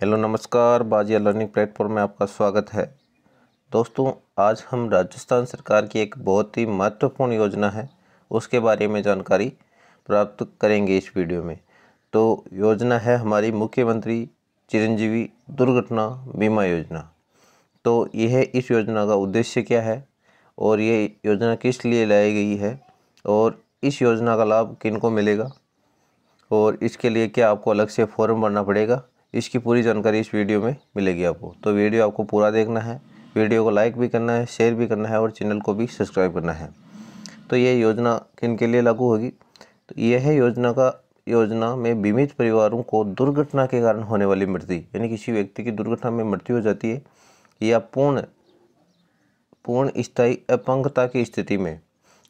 Hello नमस्कार, बाजिया learning platform में आपका स्वागत है। दोस्तों, आज हम राजस्थान सरकार की एक बहुत ही महत्वपूर्ण योजना है उसके बारे में जानकारी प्राप्त करेंगे इस वीडियो में। तो योजना है हमारी मुख्यमंत्री चिरंजीवी दुर्घटना बीमा योजना। तो यह इस योजना का उद्देश्य क्या है और ये योजना किस लिए लाई गई है और इस योजना का लाभ किन को मिलेगा और इसके लिए क्या आपको अलग से फॉर्म भरना पड़ेगा, इसकी पूरी जानकारी इस वीडियो में मिलेगी आपको। तो वीडियो आपको पूरा देखना है, वीडियो को लाइक भी करना है, शेयर भी करना है और चैनल को भी सब्सक्राइब करना है। तो ये योजना किन के लिए लागू होगी? तो यह योजना में बीमित परिवारों को दुर्घटना के कारण होने वाली मृत्यु, यानी किसी व्यक्ति की दुर्घटना में मृत्यु हो जाती है या पूर्ण स्थायी अपंगता की स्थिति में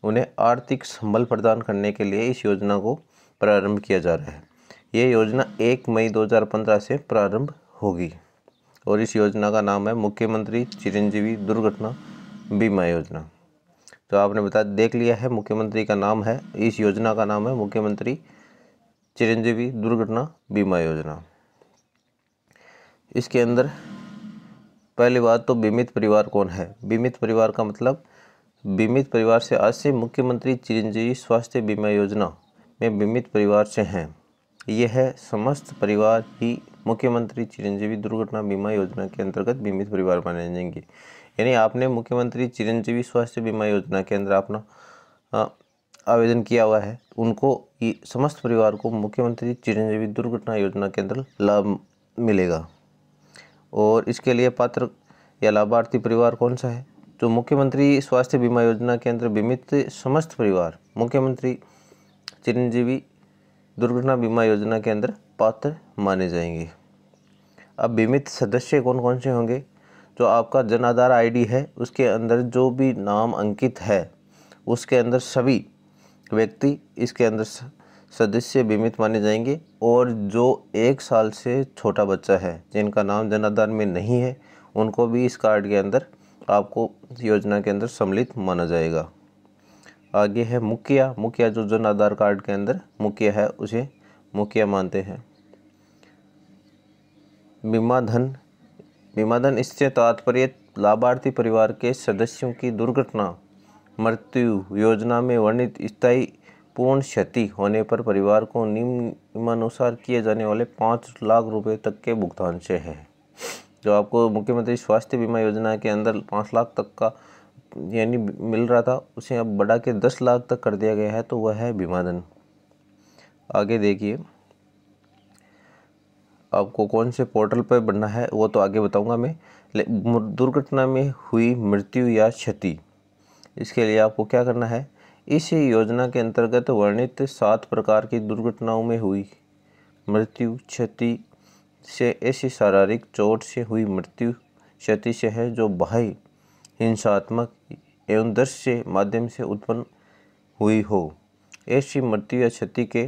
उन्हें आर्थिक संबल प्रदान करने के लिए इस योजना को प्रारंभ किया जा रहा है। ये योजना 1 मई 2015 से प्रारंभ होगी और इस योजना का नाम है मुख्यमंत्री चिरंजीवी दुर्घटना बीमा योजना। तो आपने देख लिया है, मुख्यमंत्री का नाम है, इस योजना का नाम है मुख्यमंत्री चिरंजीवी दुर्घटना बीमा योजना। इसके अंदर पहली बात तो बीमित परिवार कौन है। बीमित परिवार का मतलब, बीमित परिवार से आज से मुख्यमंत्री चिरंजीवी स्वास्थ्य बीमा योजना में बीमित परिवार से हैं। यह समस्त परिवार ही मुख्यमंत्री चिरंजीवी दुर्घटना बीमा योजना के अंतर्गत बीमित परिवार माने जाएंगे। यानी आपने मुख्यमंत्री चिरंजीवी स्वास्थ्य बीमा योजना के अंदर अपना आवेदन किया हुआ है, उनको समस्त परिवार को मुख्यमंत्री चिरंजीवी दुर्घटना योजना के अंदर लाभ मिलेगा। और इसके लिए पात्र या लाभार्थी परिवार कौन सा है? जो मुख्यमंत्री स्वास्थ्य बीमा योजना के अंदर बीमित समस्त परिवार मुख्यमंत्री चिरंजीवी दुर्घटना बीमा योजना के अंदर पात्र माने जाएंगे। अब बीमित सदस्य कौन कौन से होंगे? जो आपका जन आधार आईडी है उसके अंदर जो भी नाम अंकित है उसके अंदर सभी व्यक्ति इसके अंदर सदस्य बीमित माने जाएंगे। और जो 1 साल से छोटा बच्चा है जिनका नाम जन आधार में नहीं है, उनको भी इस कार्ड के अंदर आपको योजना के अंदर सम्मिलित माना जाएगा। आगे है मुखिया जो जन आधार कार्ड के अंदर मुखिया है उसे मुखिया मानते हैं। बीमा धन इससे तात्पर्य लाभार्थी परिवार के सदस्यों की दुर्घटना मृत्यु योजना में वर्णित स्थायी पूर्ण क्षति होने पर परिवार को निम्नानुसार किए जाने वाले 5 लाख रुपए तक के भुगतान से है। जो आपको मुख्यमंत्री स्वास्थ्य बीमा योजना के अंदर 5 लाख तक का यानी मिल रहा था, उसे अब बढ़ा के 10 लाख तक कर दिया गया है, तो वह है बीमा धन। आगे देखिए, आपको कौन से पोर्टल पर बनना है वो तो आगे बताऊंगा मैं। दुर्घटना में हुई मृत्यु या क्षति, इसके लिए आपको क्या करना है? इस योजना के अंतर्गत वर्णित 7 प्रकार की दुर्घटनाओं में हुई मृत्यु क्षति से ऐसी शारीरिक चोट से हुई मृत्यु क्षति से है जो बाह्य हिंसात्मक एवं दृश्य माध्यम से उत्पन्न हुई हो। ऐसी मृत्यु या क्षति के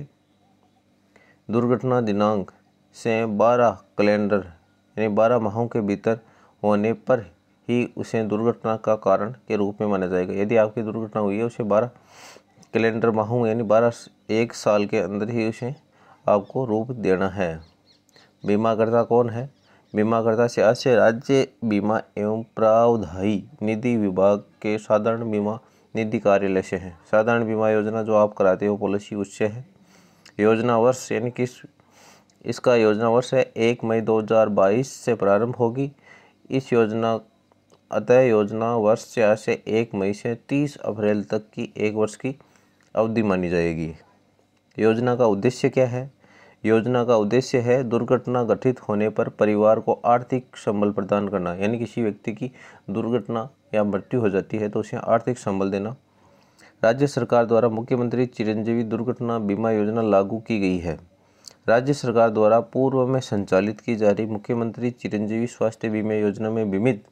दुर्घटना दिनांक से 12 कैलेंडर यानी 12 माहों के भीतर होने पर ही उसे दुर्घटना का कारण के रूप में माना जाएगा। यदि आपकी दुर्घटना हुई है उसे 12 कैलेंडर माहों यानी 1 साल के अंदर ही उसे आपको रूप देना है। बीमाकर्ता कौन है? बीमाकर्ता से आज से राज्य बीमा एवं प्रावधायी निधि विभाग के साधारण बीमा निधि कार्यालय से है। साधारण बीमा योजना जो आप कराते हो पॉलिसी उससे है। योजना वर्ष यानी कि इसका योजना वर्ष है 1 मई 2022 से प्रारंभ होगी। इस योजना वर्ष से आज से 1 मई से 30 अप्रैल तक की 1 वर्ष की अवधि मानी जाएगी। योजना का उद्देश्य क्या है? योजना का उद्देश्य है दुर्घटना घटित होने पर परिवार को आर्थिक संबल प्रदान करना, यानी किसी व्यक्ति की दुर्घटना या मृत्यु हो जाती है तो उसे आर्थिक संबल देना। राज्य सरकार द्वारा मुख्यमंत्री चिरंजीवी दुर्घटना बीमा योजना लागू की गई है। राज्य सरकार द्वारा पूर्व में संचालित की जा रही मुख्यमंत्री चिरंजीवी स्वास्थ्य बीमा योजना में बीमित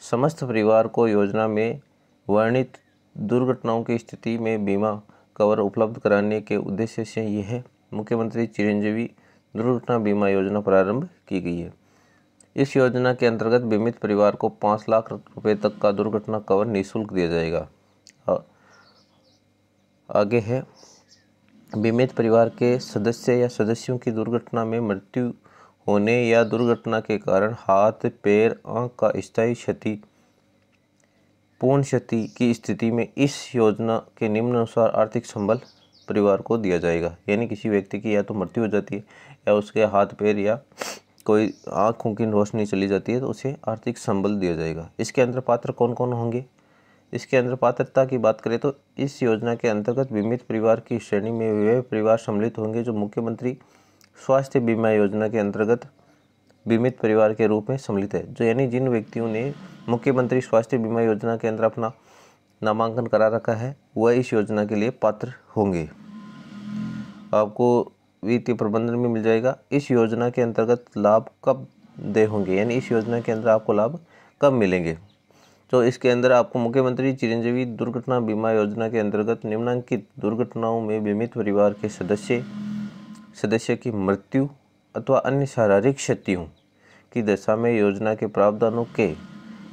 समस्त परिवार को योजना में वर्णित दुर्घटनाओं की स्थिति में बीमा कवर उपलब्ध कराने के उद्देश्य से यह मुख्यमंत्री चिरंजीवी दुर्घटना बीमा योजना प्रारंभ की गई है। इस योजना के अंतर्गत बीमित परिवार को 5 लाख रुपए तक का दुर्घटना कवर निःशुल्क दिया जाएगा। आगे है, बीमित परिवार के सदस्य या सदस्यों की दुर्घटना में मृत्यु होने या दुर्घटना के कारण हाथ, पैर, आंख का स्थायी क्षति, पूर्ण क्षति की स्थिति में इस योजना के निम्नानुसार आर्थिक संबल परिवार को दिया जाएगा। यानी किसी व्यक्ति की या तो मृत्यु हो जाती है या उसके हाथ, पैर या कोई आँखों की रोशनी चली जाती है तो उसे आर्थिक संबल दिया जाएगा। इसके अंदर पात्र कौन कौन होंगे? इसके अंदर पात्रता की बात करें तो इस योजना के अंतर्गत बीमित परिवार की श्रेणी में वे परिवार सम्मिलित होंगे जो मुख्यमंत्री स्वास्थ्य बीमा योजना के अंतर्गत बीमित परिवार के रूप में सम्मिलित है। जो यानी जिन व्यक्तियों ने मुख्यमंत्री स्वास्थ्य बीमा योजना के अंदर अपना नामांकन करा रखा है वह इस योजना के लिए पात्र होंगे। आपको वित्तीय प्रबंधन में मिल जाएगा। इस योजना के अंतर्गत लाभ कब दे होंगे, यानी इस योजना के अंदर आपको लाभ कब मिलेंगे। तो इसके अंदर आपको मुख्यमंत्री चिरंजीवी दुर्घटना बीमा योजना के अंतर्गत निम्नलिखित दुर्घटनाओं में बीमित परिवार के सदस्य की मृत्यु अथवा अन्य शारीरिक क्षतियों की दशा में योजना के प्रावधानों के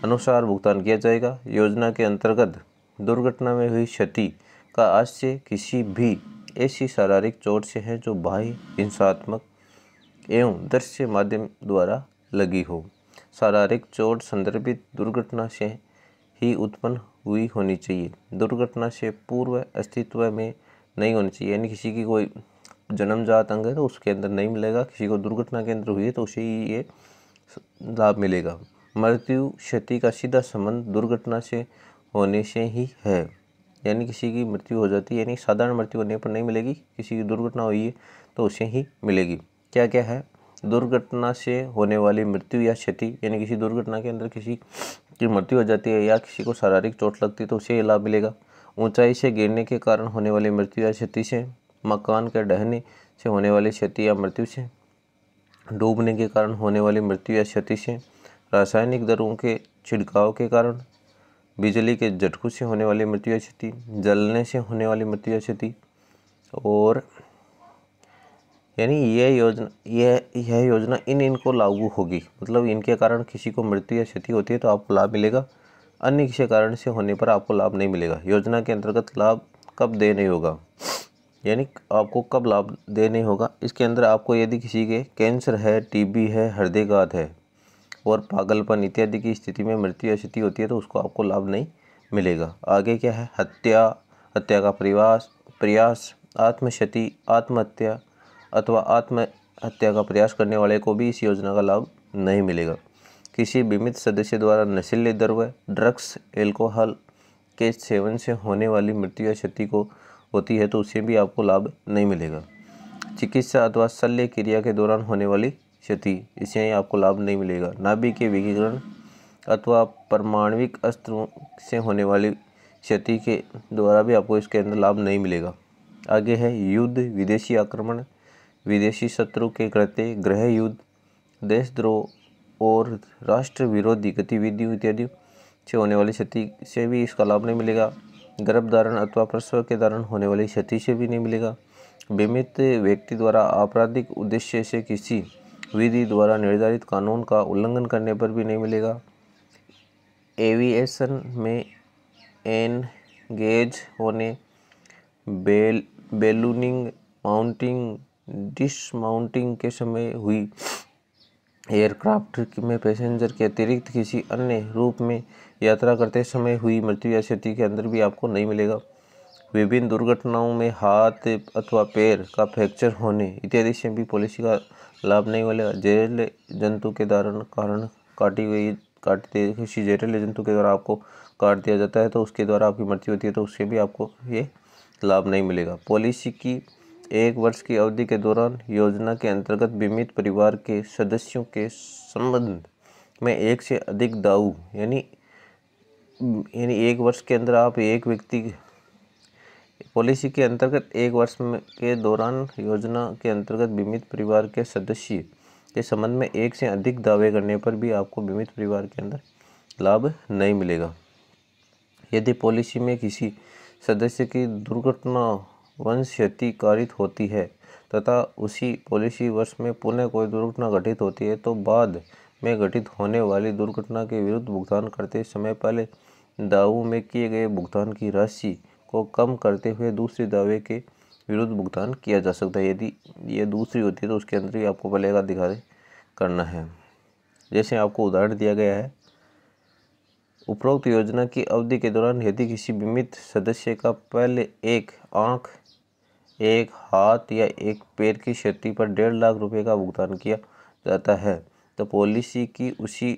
अनुसार भुगतान किया जाएगा। योजना के अंतर्गत दुर्घटना में हुई क्षति का आशय किसी भी ऐसी शारीरिक चोट से है जो बाह्य, हिंसात्मक एवं दृश्य माध्यम द्वारा लगी हो। शारीरिक चोट संदर्भित दुर्घटना से ही उत्पन्न हुई होनी चाहिए, दुर्घटना से पूर्व अस्तित्व में नहीं होनी चाहिए। यानी किसी की कोई जन्मजात अंग है तो उसके अंदर नहीं मिलेगा, किसी को दुर्घटना के अंदर हुई है तो उसे ही ये लाभ मिलेगा। मृत्यु क्षति का सीधा संबंध दुर्घटना से होने से ही है, यानी किसी की मृत्यु हो जाती है, यानी साधारण मृत्यु होने पर नहीं मिलेगी, किसी की दुर्घटना हुई है तो उसे ही मिलेगी। क्या क्या है? दुर्घटना से होने वाली मृत्यु या क्षति, यानी किसी दुर्घटना के अंदर किसी की मृत्यु हो जाती है या किसी को शारीरिक चोट लगती है तो उसे लाभ मिलेगा। ऊंचाई से गिरने के कारण होने वाली मृत्यु या क्षति से, मकान के ढहने से होने वाली क्षति या मृत्यु से, डूबने के कारण होने वाली मृत्यु या क्षति से, रासायनिक दरों के छिड़काव के कारण, बिजली के झटकों से होने वाली मृत्यु या क्षति, जलने से होने वाली मृत्यु या क्षति। और यानी यह योजना इनको लागू होगी, मतलब इनके कारण किसी को मृत्यु या क्षति होती है तो आपको लाभ मिलेगा, अन्य किसी कारण से होने पर आपको लाभ नहीं मिलेगा। योजना के अंतर्गत लाभ कब दे नहीं होगा, यानी आपको कब लाभ दे नहीं होगा। इसके अंदर आपको यदि किसी के कैंसर है, टीबी है, हृदयघात है और पागलपन इत्यादि की स्थिति में मृत्यु या क्षति होती है तो उसको आपको लाभ नहीं मिलेगा। आगे क्या है? हत्या का प्रयास, आत्मक्षति, आत्महत्या अथवा आत्महत्या का प्रयास करने वाले को भी इस योजना का लाभ नहीं मिलेगा। किसी बीमित सदस्य द्वारा नशीले द्रव्य, ड्रग्स, एल्कोहल के सेवन से होने वाली मृत्यु या क्षति को होती है तो उसे भी आपको लाभ नहीं मिलेगा। चिकित्सा अथवा शल्य क्रिया के दौरान होने वाली क्षति, इसे आपको लाभ नहीं मिलेगा। नाभिक के विकिरण अथवा परमाणविक अस्त्रों से होने वाली क्षति के द्वारा भी आपको इसके अंदर लाभ नहीं मिलेगा। आगे है युद्ध, विदेशी आक्रमण, विदेशी शत्रु के कृत्य, गृह युद्ध, देशद्रोह और राष्ट्र विरोधी गतिविधियों इत्यादि से होने वाली क्षति से भी इसका लाभ नहीं मिलेगा। गर्भधारण अथवा प्रसव के दौरान होने वाली क्षति से भी नहीं मिलेगा। बीमित व्यक्ति द्वारा आपराधिक उद्देश्य से किसी विधि द्वारा निर्धारित कानून का उल्लंघन करने पर भी नहीं मिलेगा। एविएशन में एनगेज होने, बैलूनिंग, माउंटिंग, डिसमाउंटिंग के समय हुई, एयरक्राफ्ट में पैसेंजर के अतिरिक्त किसी अन्य रूप में यात्रा करते समय हुई मृत्यु या क्षति के अंदर भी आपको नहीं मिलेगा। विभिन्न दुर्घटनाओं में हाथ अथवा पैर का फ्रैक्चर होने इत्यादि से भी पॉलिसी का लाभ नहीं मिलेगा। जहरीले जंतु के कारण किसी जहरीले जंतु के द्वारा आपको काट दिया जाता है तो उसके द्वारा आपकी मृत्यु होती है तो उससे भी आपको ये लाभ नहीं मिलेगा। पॉलिसी की 1 वर्ष की अवधि के दौरान योजना के अंतर्गत बीमित परिवार के सदस्यों के संबंध में एक से अधिक दाऊ, यानी 1 वर्ष के अंदर आप एक व्यक्ति, पॉलिसी के अंतर्गत 1 वर्ष के दौरान योजना के अंतर्गत बीमित परिवार के सदस्य के संबंध में एक से अधिक दावे करने पर भी आपको बीमित परिवार के अंदर लाभ नहीं मिलेगा। यदि पॉलिसी में किसी सदस्य की दुर्घटना वंश क्षति कारित होती है तथा उसी पॉलिसी वर्ष में पुनः कोई दुर्घटना घटित होती है तो बाद में घटित होने वाली दुर्घटना के विरुद्ध भुगतान करते समय पहले दावों में किए गए भुगतान की राशि को कम करते हुए दूसरे दावे के विरुद्ध भुगतान किया जा सकता है। यदि ये दूसरी होती है तो उसके अंदर ही आपको पहले का करना है। जैसे आपको उदाहरण दिया गया है, उपरोक्त योजना की अवधि के दौरान यदि किसी बीमित सदस्य का पहले एक आंख, एक हाथ या एक पैर की क्षति पर 1.5 लाख रुपए का भुगतान किया जाता है तो पॉलिसी की उसी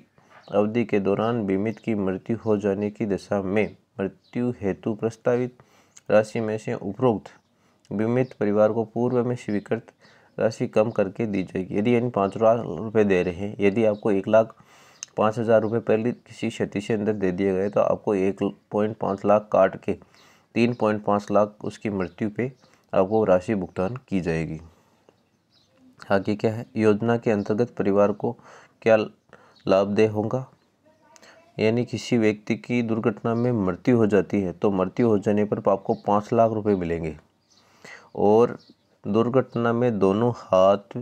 अवधि के दौरान बीमित की मृत्यु हो जाने की दशा में मृत्यु हेतु प्रस्तावित राशि में से उपरोक्त बीमित परिवार को पूर्व में स्वीकृत राशि कम करके दी जाएगी। यदि 5 लाख रुपए दे रहे हैं, यदि आपको 1,05,000 रुपये पहले किसी क्षति से अंदर दे दिए गए तो आपको 1.5 लाख काट के 3.5 लाख उसकी मृत्यु पे आपको राशि भुगतान की जाएगी। आगे क्या है, योजना के अंतर्गत परिवार को क्या लाभदेय होगा। यानी किसी व्यक्ति की दुर्घटना में मृत्यु हो जाती है तो मृत्यु हो जाने पर आपको 5 लाख रुपए मिलेंगे, और दुर्घटना में दोनों हाथ,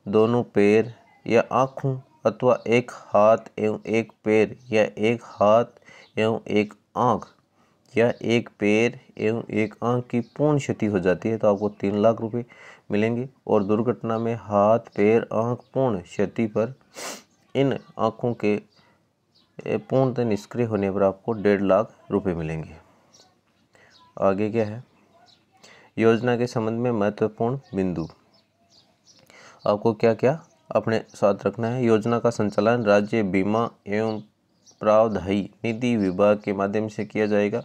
दोनों पैर या आँखों अथवा एक हाथ एवं एक पैर या एक हाथ एवं एक आँख या एक पैर एवं एक आँख की पूर्ण क्षति हो जाती है तो आपको 3 लाख रुपए मिलेंगे, और दुर्घटना में हाथ, पैर, आँख पूर्ण क्षति पर इन आँखों के पूर्णतः निष्क्रिय होने पर आपको 1.5 लाख रुपए मिलेंगे। आगे क्या है, योजना के संबंध में महत्वपूर्ण बिंदु आपको क्या क्या अपने साथ रखना है। योजना का संचालन राज्य बीमा एवं प्रावधायी निधि विभाग के माध्यम से किया जाएगा।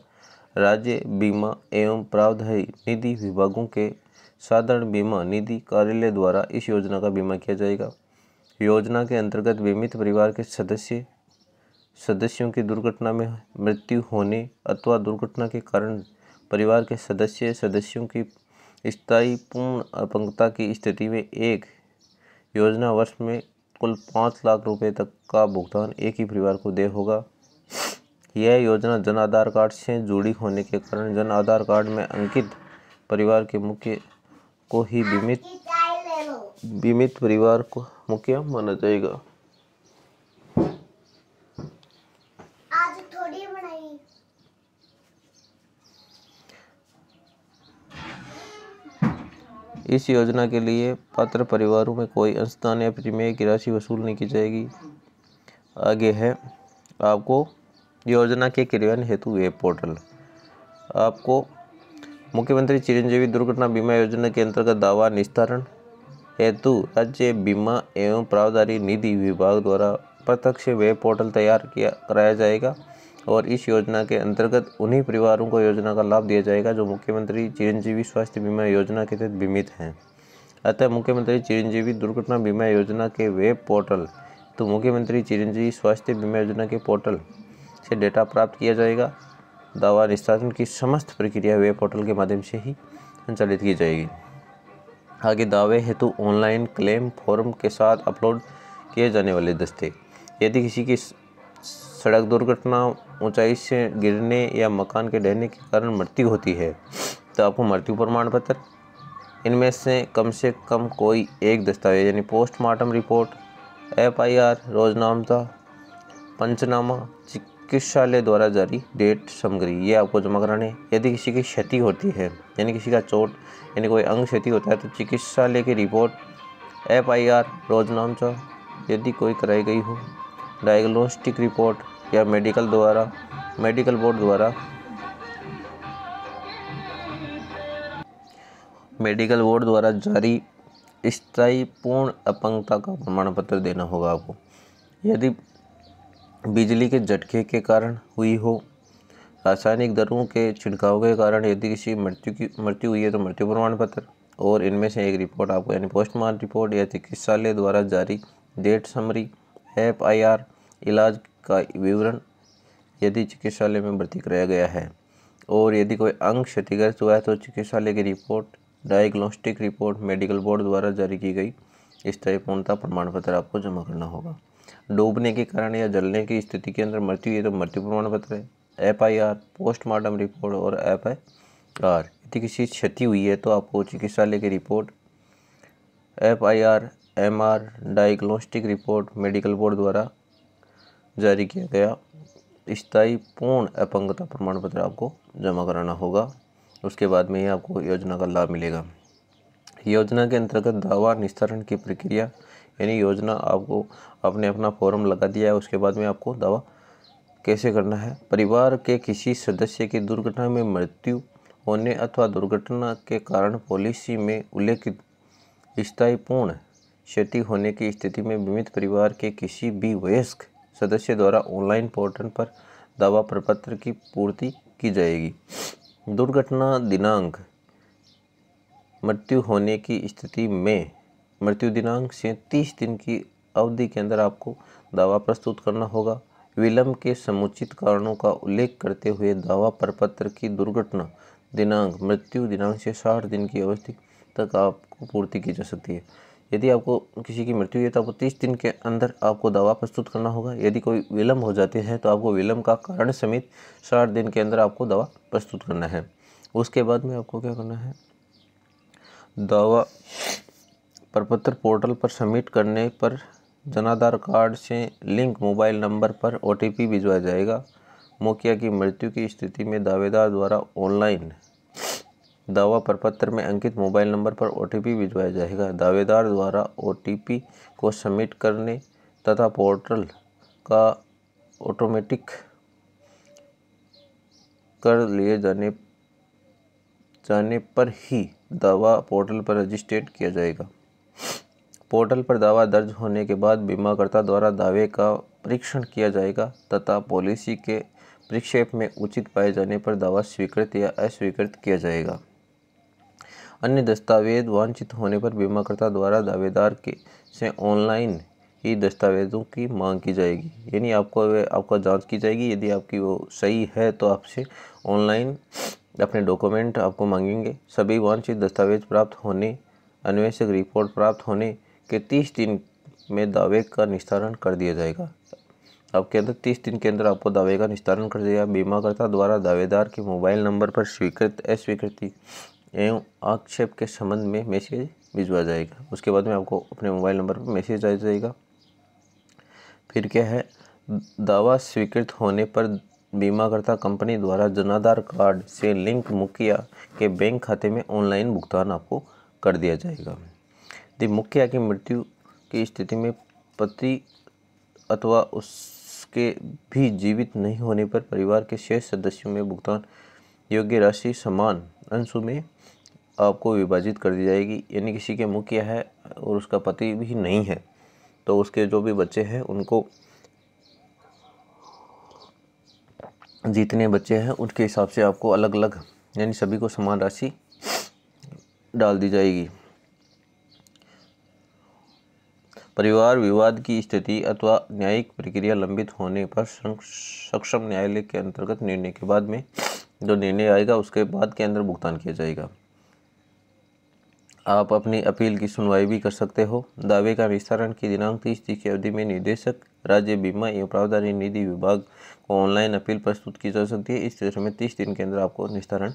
राज्य बीमा एवं प्रावधायी निधि विभागों के साधारण बीमा निधि कार्यालय द्वारा इस योजना का बीमा किया जाएगा। योजना के अंतर्गत बीमित परिवार के सदस्यों की दुर्घटना में मृत्यु होने अथवा दुर्घटना के कारण परिवार के सदस्यों की स्थायी पूर्ण अपंगता की स्थिति में एक योजना वर्ष में कुल 5 लाख रुपए तक का भुगतान एक ही परिवार को देय होगा। यह योजना जन आधार कार्ड से जुड़ी होने के कारण जन आधार कार्ड में अंकित परिवार के मुख्य को ही बीमित परिवार को मुखिया माना जाएगा। इस योजना के लिए पात्र परिवारों में कोई अंशदान या प्रीमियम की राशि वसूल नहीं की जाएगी। आगे है आपको योजना के क्रियान्वयन हेतु वेब पोर्टल। आपको मुख्यमंत्री चिरंजीवी दुर्घटना बीमा योजना के अंतर्गत दावा निस्तारण हेतु राज्य बीमा एवं प्रावधानी निधि विभाग द्वारा प्रत्यक्ष वेब पोर्टल तैयार कराया जाएगा, और इस योजना के अंतर्गत उन्हीं परिवारों को योजना का लाभ दिया जाएगा जो मुख्यमंत्री चिरंजीवी स्वास्थ्य बीमा योजना के तहत बीमित हैं। अतः मुख्यमंत्री चिरंजीवी दुर्घटना बीमा योजना के वेब पोर्टल तो मुख्यमंत्री चिरंजीवी स्वास्थ्य बीमा योजना के पोर्टल से डेटा प्राप्त किया जाएगा। दावा निस्तारण की समस्त प्रक्रिया वेब पोर्टल के माध्यम से ही संचालित की जाएगी। आगे दावे हेतु ऑनलाइन क्लेम फॉर्म के साथ अपलोड किए जाने वाले दस्ते। यदि किसी की सड़क दुर्घटना, ऊंचाई से गिरने या मकान के ढहने के कारण मृत्यु होती है तो आपको मृत्यु प्रमाण पत्र, इनमें से कम कोई एक दस्तावेज यानी पोस्टमार्टम रिपोर्ट, FIR, रोजनामा, पंचनामा, चिकित्सालय द्वारा जारी डेट समग्री, ये आपको जमा कराने। यदि किसी की क्षति होती है यानी किसी का चोट यानी कोई अंग क्षति होता है तो चिकित्सालय की रिपोर्ट, FIR, रोजनामा यदि कोई कराई गई हो, डायग्नोस्टिक रिपोर्ट या मेडिकल बोर्ड द्वारा जारी स्थायी पूर्ण अपंगता का प्रमाण पत्र देना होगा आपको। यदि बिजली के झटके के कारण हुई हो, रासायनिक दरों के छिड़काव के कारण यदि किसी मृत्यु हुई है तो मृत्यु प्रमाण पत्र, और इनमें से एक रिपोर्ट आपको यानी पोस्टमार्टम रिपोर्ट या चिकित्सालय द्वारा जारी डेट समरी, FIR, इलाज का विवरण यदि चिकित्सालय में भर्ती कराया गया है, और यदि कोई अंग क्षतिग्रस्त हुआ है तो चिकित्सालय की report, diagnostic report, medical board द्वारा जारी की गई स्थायी पूर्णता प्रमाण पत्र आपको जमा करना होगा। डूबने के कारण या जलने की स्थिति के अंदर मृत्यु है तो मृत्यु प्रमाण पत्र है, FIR, पोस्टमार्टम रिपोर्ट और FIR। यदि किसी क्षति हुई है तो आपको चिकित्सालय की report, FIR, MR, diagnostic report, medical board द्वारा जारी किया गया स्थायी पूर्ण अपंगता प्रमाण पत्र आपको जमा कराना होगा। उसके बाद में ही आपको योजना का लाभ मिलेगा। योजना के अंतर्गत दावा निस्तारण की प्रक्रिया यानी योजना आपको आपने अपना फॉर्म लगा दिया है, उसके बाद में आपको दावा कैसे करना है। परिवार के किसी सदस्य की दुर्घटना में मृत्यु होने अथवा दुर्घटना के कारण पॉलिसी में उल्लेखित स्थायीपूर्ण क्षति होने की स्थिति में बीमित परिवार के किसी भी वयस्क सदस्य द्वारा ऑनलाइन पोर्टल पर दावा प्रपत्र की पूर्ति की जाएगी। दुर्घटना दिनांक मृत्यु होने की स्थिति में मृत्यु दिनांक से 30 दिन की अवधि के अंदर आपको दावा प्रस्तुत करना होगा। विलंब के समुचित कारणों का उल्लेख करते हुए दावा प्रपत्र की दुर्घटना दिनांक मृत्यु दिनांक से 60 दिन की अवधि तक आपको पूर्ति की जा सकती है। यदि आपको किसी की मृत्यु है तो आपको 30 दिन के अंदर आपको दावा प्रस्तुत करना होगा। यदि कोई विलंब हो जाते हैं तो आपको विलंब का कारण समेत 60 दिन के अंदर आपको दावा प्रस्तुत करना है। उसके बाद में आपको क्या करना है, दावा प्रपत्र पोर्टल पर सबमिट करने पर जनाधार कार्ड से लिंक मोबाइल नंबर पर OTP भिजवाया जाएगा। मुखिया की मृत्यु की स्थिति में दावेदार द्वारा ऑनलाइन दावा प्रपत्र में अंकित मोबाइल नंबर पर OTP भिजवाया जाएगा। दावेदार द्वारा OTP को सबमिट करने तथा पोर्टल का ऑटोमेटिक कर लिए जाने पर ही दावा पोर्टल पर रजिस्ट्रेट किया जाएगा। पोर्टल पर दावा दर्ज होने के बाद बीमाकर्ता द्वारा दावे का परीक्षण किया जाएगा तथा पॉलिसी के परिक्षेप में उचित पाए जाने पर दावा स्वीकृत या अस्वीकृत किया जाएगा। अन्य दस्तावेज वांछित होने पर बीमाकर्ता द्वारा दावेदार के से ऑनलाइन ही दस्तावेजों की मांग की जाएगी। यानी आपका जांच की जाएगी, यदि आपकी वो सही है तो आपसे ऑनलाइन अपने डॉक्यूमेंट आपको मांगेंगे। सभी वांछित दस्तावेज प्राप्त होने, अन्वेषक रिपोर्ट प्राप्त होने के 30 दिन में दावे का निस्तारण कर दिया जाएगा। आपके अंदर 30 दिन के अंदर आपको दावे का निस्तारण कर दिया। बीमाकर्ता द्वारा दावेदार के मोबाइल नंबर पर स्वीकृत अस्वीकृति एवं आक्षेप के संबंध में मैसेज भिजवा जाएगा। उसके बाद में आपको अपने मोबाइल नंबर पर मैसेज आ जाएगा। फिर क्या है, दावा स्वीकृत होने पर बीमाकर्ता कंपनी द्वारा जनाधार कार्ड से लिंक मुखिया के बैंक खाते में ऑनलाइन भुगतान आपको कर दिया जाएगा। यदि मुखिया की मृत्यु की स्थिति में पति अथवा उसके भी जीवित नहीं होने पर परिवार के शेष सदस्यों में भुगतान योग्य राशि समान अंशों में आपको विभाजित कर दी जाएगी। यानी किसी के मुखिया है और उसका पति भी नहीं है तो उसके जो भी बच्चे हैं उनको जितने बच्चे हैं उनके हिसाब से आपको अलग अलग यानी सभी को समान राशि डाल दी जाएगी। परिवार विवाद की स्थिति अथवा न्यायिक प्रक्रिया लंबित होने पर सक्षम न्यायालय के अंतर्गत निर्णय के बाद में जो निर्णय आएगा उसके बाद के अंदर भुगतान किया जाएगा। आप अपनी अपील की सुनवाई भी कर सकते हो। दावे का निस्तारण की दिनांक 30 दिन की अवधि में निदेशक राज्य बीमा एवं प्रावधान निधि विभाग को ऑनलाइन अपील प्रस्तुत की जा सकती है। इस तरह में 30 दिन के अंदर आपको निस्तारण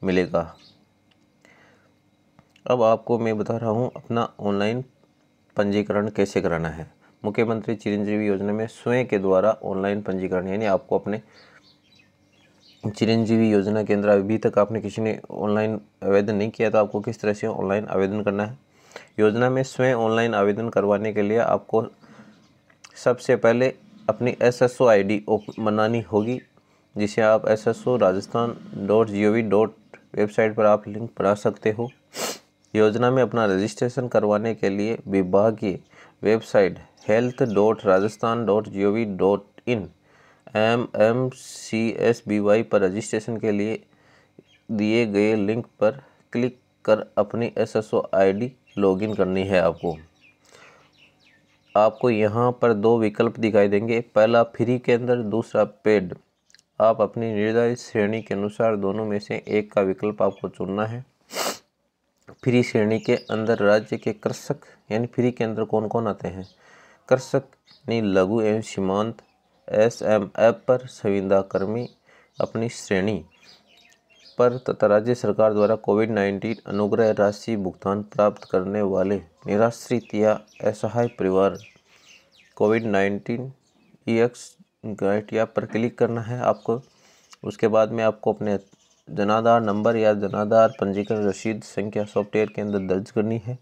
मिलेगा। अब आपको मैं बता रहा हूँ अपना ऑनलाइन पंजीकरण कैसे कराना है। मुख्यमंत्री चिरंजीवी योजना में स्वयं के द्वारा ऑनलाइन पंजीकरण, यानी आपको अपने चिरंजीवी योजना के अंदर अभी तक आपने किसी ने ऑनलाइन आवेदन नहीं किया तो आपको किस तरह से ऑनलाइन आवेदन करना है। योजना में स्वयं ऑनलाइन आवेदन करवाने के लिए आपको सबसे पहले अपनी SSO ID बनानी होगी, जिसे आप sso.rajasthan.gov. वेबसाइट पर आप लिंक बना सकते हो। योजना में अपना रजिस्ट्रेशन करवाने के लिए विभागीय वेबसाइट health.rajasthan.gov.in MMCSBY पर रजिस्ट्रेशन के लिए दिए गए लिंक पर क्लिक कर अपनी SSO ID लॉगिन करनी है। आपको यहाँ पर 2 विकल्प दिखाई देंगे, पहला फ्री के अंदर, दूसरा पेड। आप अपनी निर्धारित श्रेणी के अनुसार दोनों में से एक का विकल्प आपको चुनना है। फ्री श्रेणी के अंदर राज्य के कृषक, यानी फ्री के अंदर कौन कौन आते हैं, कृषक यानी लघु एवं सीमांत SMF पर संविदा कर्मी अपनी श्रेणी पर तथा राज्य सरकार द्वारा कोविड-19 अनुग्रह राशि भुगतान प्राप्त करने वाले निराश्रित या असहाय परिवार कोविड-19 EX क्राइटेरिया पर क्लिक करना है आपको। उसके बाद में आपको अपने जनाधार नंबर या जनाधार पंजीकरण रसीद संख्या सॉफ्टवेयर के अंदर दर्ज करनी है।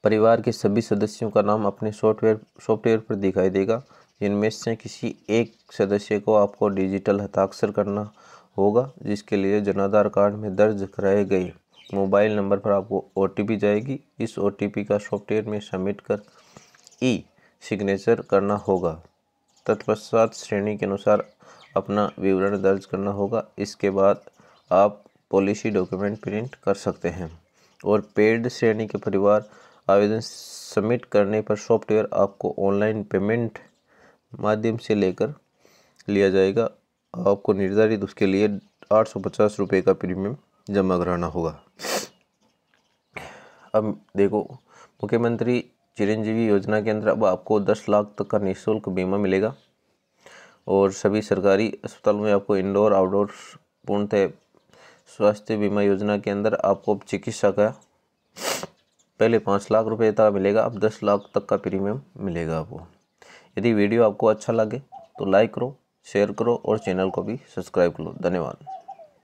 परिवार के सभी सदस्यों का नाम अपने सॉफ्टवेयर पर दिखाई देगा, जिनमें से किसी एक सदस्य को आपको डिजिटल हस्ताक्षर करना होगा, जिसके लिए जन आधार कार्ड में दर्ज कराए गए मोबाइल नंबर पर आपको OTP जाएगी। इस OTP का सॉफ्टवेयर में सबमिट कर सिग्नेचर करना होगा। तत्पश्चात श्रेणी के अनुसार अपना विवरण दर्ज करना होगा। इसके बाद आप पॉलिसी डॉक्यूमेंट प्रिंट कर सकते हैं और पेड श्रेणी के परिवार आवेदन सबमिट करने पर सॉफ्टवेयर आपको ऑनलाइन पेमेंट माध्यम से लिया जाएगा। आपको निर्धारित उसके लिए 850 रुपये का प्रीमियम जमा कराना होगा। अब देखो, मुख्यमंत्री चिरंजीवी योजना के अंदर अब आपको 10 लाख तक का निःशुल्क बीमा मिलेगा और सभी सरकारी अस्पतालों में आपको इंडोर आउटडोर पूर्णतः स्वास्थ्य बीमा योजना के अंदर आपको चिकित्सा का पहले 5 लाख रुपए तक मिलेगा, अब 10 लाख तक का प्रीमियम मिलेगा आपको। यदि वीडियो आपको अच्छा लगे तो लाइक करो, शेयर करो और चैनल को भी सब्सक्राइब करो। धन्यवाद।